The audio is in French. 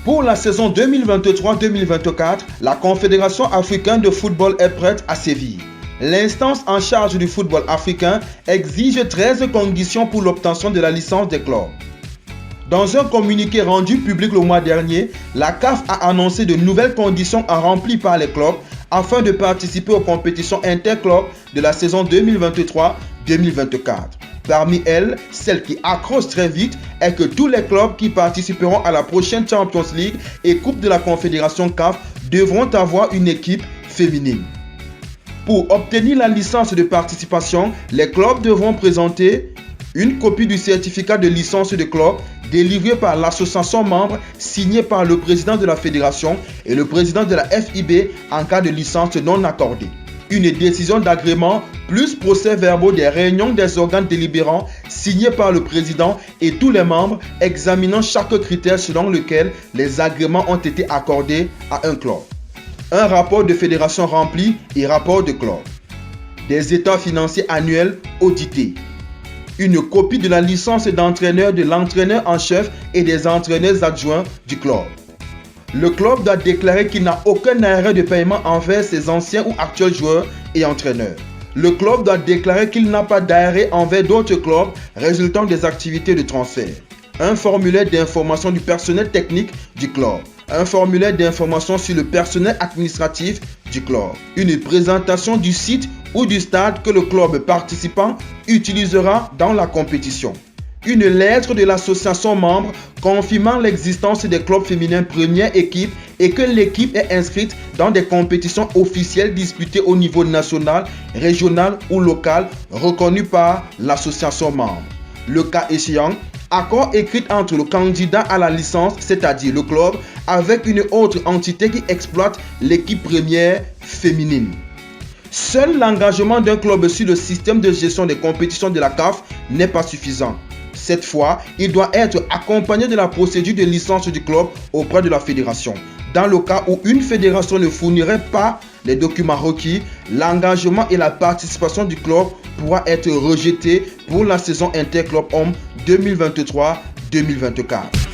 Pour la saison 2023-2024, la Confédération africaine de football est prête à sévir. L'instance en charge du football africain exige 13 conditions pour l'obtention de la licence des clubs. Dans un communiqué rendu public le mois dernier, la CAF a annoncé de nouvelles conditions à remplir par les clubs afin de participer aux compétitions interclubs de la saison 2023-2024. Parmi elles, celle qui accroche très vite est que tous les clubs qui participeront à la prochaine Champions League et Coupe de la Confédération CAF devront avoir une équipe féminine. Pour obtenir la licence de participation, les clubs devront présenter une copie du certificat de licence de club délivré par l'association membre, signé par le président de la fédération et le président de la FIB en cas de licence non accordée. Une décision d'agrément plus procès-verbaux des réunions des organes délibérants signés par le président et tous les membres examinant chaque critère selon lequel les agréments ont été accordés à un club. Un rapport de fédération rempli et rapport de club. Des états financiers annuels audités. Une copie de la licence d'entraîneur de l'entraîneur en chef et des entraîneurs adjoints du club. Le club doit déclarer qu'il n'a aucun arrêt de paiement envers ses anciens ou actuels joueurs et entraîneurs. Le club doit déclarer qu'il n'a pas d'arrêt envers d'autres clubs résultant des activités de transfert. Un formulaire d'information du personnel technique du club. Un formulaire d'information sur le personnel administratif du club. Une présentation du site ou du stade que le club participant utilisera dans la compétition. Une lettre de l'association membre confirmant l'existence des clubs féminins première équipe et que l'équipe est inscrite dans des compétitions officielles disputées au niveau national, régional ou local reconnues par l'association membre. Le cas échéant, accord écrit entre le candidat à la licence, c'est-à-dire le club, avec une autre entité qui exploite l'équipe première féminine. Seul l'engagement d'un club sur le système de gestion des compétitions de la CAF n'est pas suffisant. Cette fois, il doit être accompagné de la procédure de licence du club auprès de la fédération. Dans le cas où une fédération ne fournirait pas les documents requis, l'engagement et la participation du club pourra être rejeté pour la saison interclub hommes 2023-2024.